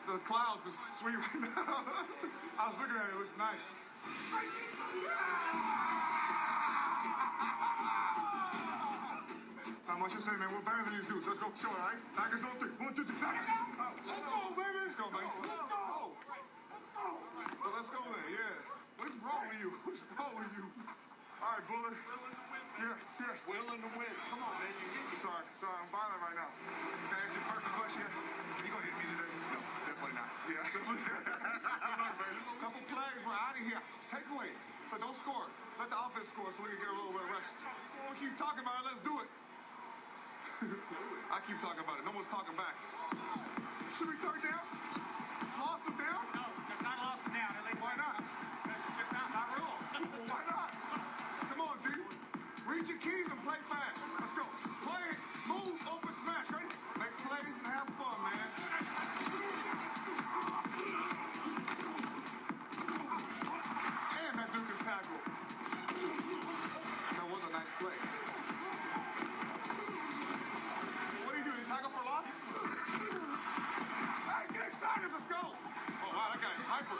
the clouds are sweet right now. I was looking at it. It looks nice. I'm just saying, man, we're better than these dudes. Let's go show it, all right? Tigers on three. 1, 2, 3. Tigers. Let's go, baby. Let's go, baby. Let's go. So let's go then, yeah. What is wrong with you? What's wrong with you? All right, Bullard. Yes, yes. Willing to win. Come on, man. You get me. Sorry, I'm violent right now. Can I ask you a personal question? You gonna hit me today? No, definitely not. Yeah. Couple plays, we're out of here. Take away, but don't score. Let the offense score so we can get a little bit of rest. Don't keep talking about it. Let's do it. I keep talking about it. No one's talking back. Should we third down? Lost them down? No, that's not lost them down. Why not? That's just not my rule. Well, why not? Come on, D. Read your keys and play fast. Let's go. Play it. Move. Open smash. Ready? Make plays and have fun, man. And that dude can tackle. That was a nice play. What do you do? You tackle for a loss? Hey, get excited. Let's go. Oh, wow, that guy's hyper.